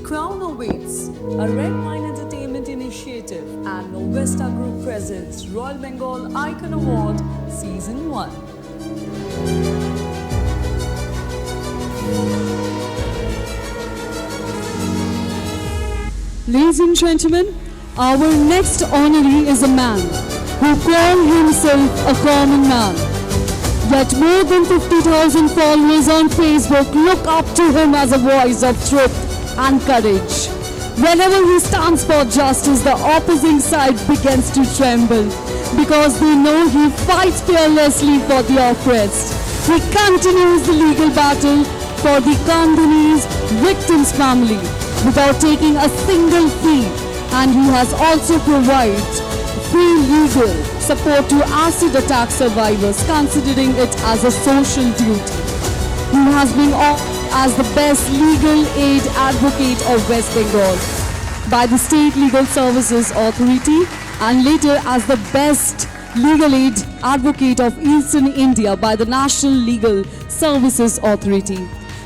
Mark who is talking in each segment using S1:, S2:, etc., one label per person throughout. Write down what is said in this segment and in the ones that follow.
S1: crown awaits. A Red Wine Entertainment initiative and Novesta Group presents Royal Bengal Icon Award Season 1.
S2: Ladies and gentlemen, our next honoree is a man who called himself a common man. Yet more than 50,000 followers on Facebook look up to him as a voice of truth and courage. Whenever he stands for justice, the opposing side begins to tremble because they know he fights fearlessly for the oppressed. He continues the legal battle for the Kandhanese victims' family without taking a single fee, and he has also provided free legal support to acid attack survivors, considering it as a social duty. He has been honored as the best legal aid advocate of West Bengal by the State Legal Services Authority, and later as the best legal aid advocate of Eastern India by the National Legal Services Authority.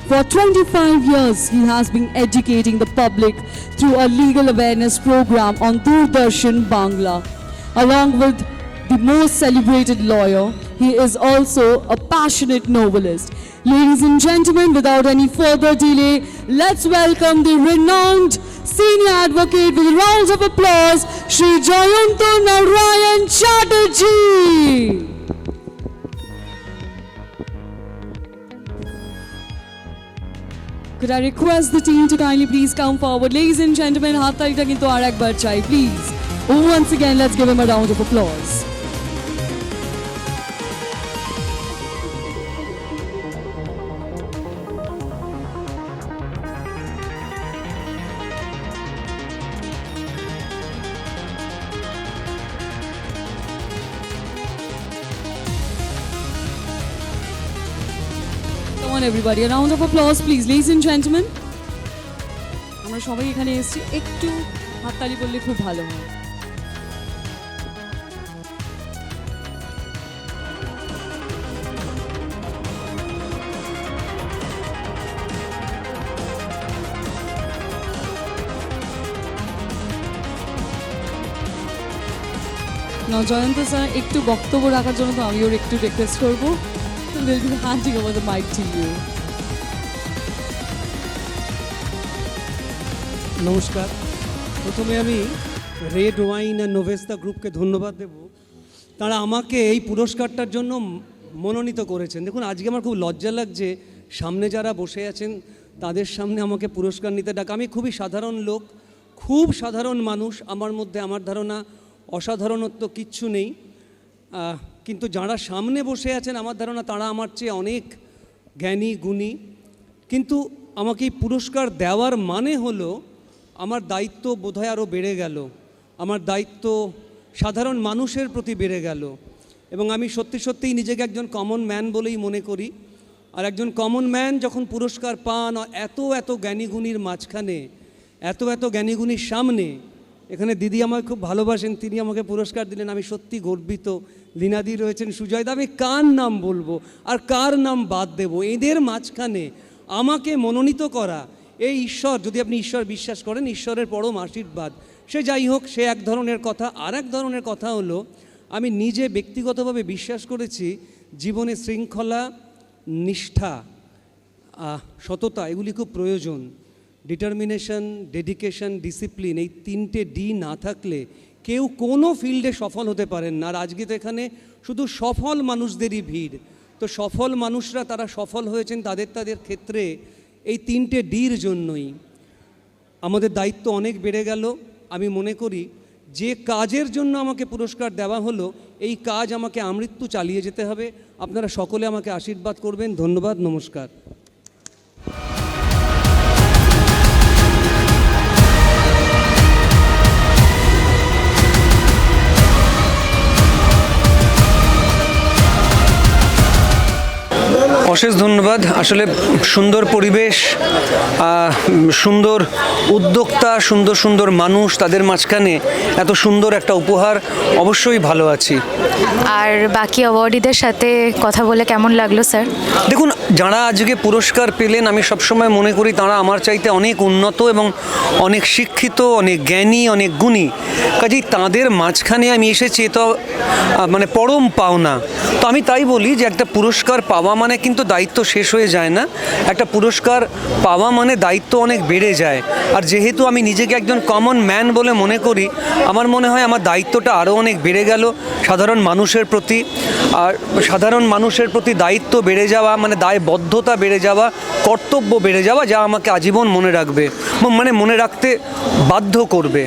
S2: For 25 years, he has been educating the public through a legal awareness program on Doordarshan Bangla. Along with the most celebrated lawyer, he is also a passionate novelist. Ladies and gentlemen, without any further delay, let's welcome the renowned senior advocate with rounds of applause, Shri Jayanta Narayan Chatterjee. Could I request the team to kindly please come forward? Ladies and gentlemen, हाथ ताली तक तो are एक बार चाहिए, please. Once again, let's give him a round of applause. Come on everybody, a round of applause please. Ladies and gentlemen, আমরা সবাই এখানে এসেছি, একটু হাততালি করলে খুব ভালো হয়। জয়ন্ত স্যার একটু বক্তব্য রাখার জন্য তো আমি ওর একটু রিকোয়েস্ট করবো। We'll be handing over the mic to you.
S3: নমস্কার। প্রথমে আমি রেড ওয়াইন আর নোভেস্তা গ্রুপকে ধন্যবাদ দেব। তারা আমাকে এই পুরস্কারটার জন্য মনোনীত করেছেন। দেখুন, আজকে আমার খুব লজ্জা লাগছে, সামনে যারা বসে আছেন তাদের সামনে আমাকে পুরস্কার নিতে ডাকা। আমি খুবই সাধারণ লোক, খুব সাধারণ মানুষ। আমার মধ্যে আমার ধারণা অসাধারণত্ব কিচ্ছু নেই, কিন্তু যারা সামনে বসে আছেন আমার ধারণা তারা আমার চেয়ে অনেক জ্ঞানী গুণী। কিন্তু আমাকে এই পুরস্কার দেওয়ার মানে হলো আমার দায়িত্ব বোধহয় আরও বেড়ে গেল, আমার দায়িত্ব সাধারণ মানুষের প্রতি বেড়ে গেল, এবং আমি সত্যি সত্যিই নিজেকে একজন কমন ম্যান বলেই মনে করি। আর একজন কমন ম্যান যখন পুরস্কার পান, এত এত জ্ঞানীগুণীর মাঝখানে, এত এত জ্ঞানীগুণীর সামনে, এখানে দিদি আমাকে খুব ভালোবাসেন, তিনি আমাকে পুরস্কার দিলেন, আমি সত্যি গর্বিত। লীনাদি রয়েছেন, সুজয়দা, আমি কার নাম বলবো আর কার নাম বাদ দেব? এদের মাঝখানে আমাকে মনোনীত করা, এই ঈশ্বর, যদি আপনি ঈশ্বর বিশ্বাস করেন, ঈশ্বরের পরম আশীর্বাদ। সে যাই হোক, সে এক ধরনের কথা। আর এক ধরনের কথা হলো, আমি নিজে ব্যক্তিগতভাবে বিশ্বাস করেছি জীবনে শৃঙ্খলা, নিষ্ঠা, সততা এগুলি খুব প্রয়োজন। ডিটারমিনেশন, ডেডিকেশন, ডিসিপ্লিন, এই তিনটে ডি না থাকলে কেউ কোনো ফিল্ডে সফল হতে পারেন না। আর আজকে তো এখানে শুধু সফল মানুষদেরই ভিড়। তো সফল মানুষরা তারা সফল হয়েছেন তাদের ক্ষেত্রে এই তিনটে ডির জন্যই। আমাদের দায়িত্ব অনেক বেড়ে গেল। আমি মনে করি যে কাজের জন্য আমাকে পুরস্কার দেওয়া হলো, এই কাজ আমাকে আমৃত্যু চালিয়ে যেতে হবে। আপনারা সকলে আমাকে আশীর্বাদ করবেন। ধন্যবাদ, নমস্কার।
S4: অশেষ ধন্যবাদ। আসলে সুন্দর পরিবেশ, সুন্দর উদ্যোক্তা, সুন্দর সুন্দর মানুষ, তাদের মাঝখানে এত সুন্দর একটা উপহার, অবশ্যই ভালো আছি।
S5: আর বাকি অ্যাওয়ার্ডিদের সাথে কথা বলে কেমন লাগলো স্যার?
S4: দেখুন, যারা আজকে পুরস্কার পেলেন আমি সবসময় মনে করি তারা আমার চাইতে অনেক উন্নত এবং অনেক শিক্ষিত, অনেক জ্ঞানী, অনেক গুণী। কাজেই তাদের মাঝখানে আমি এসেছি, তো মানে পরম পাওনা। তো আমি তাই বলি যে একটা পুরস্কার পাওয়া মানে কিন্তু দায়িত্ব শেষ হয়ে যায় না, একটা পুরস্কার পাওয়া মানে দায়িত্ব অনেক বেড়ে যায়। আর যেহেতু আমি নিজেকে একজন কমন ম্যান বলে মনে করি, আমার মনে হয় আমার দায়িত্বটা আরও অনেক বেড়ে গেল সাধারণ মানুষের প্রতি। আর সাধারণ মানুষের প্রতি দায়িত্ব বেড়ে যাওয়া মানে দায়বদ্ধতা বেড়ে যাওয়া, কর্তব্য বেড়ে যাওয়া, যা আমাকে আজীবন মনে রাখবে, মানে মনে রাখতে বাধ্য করবে।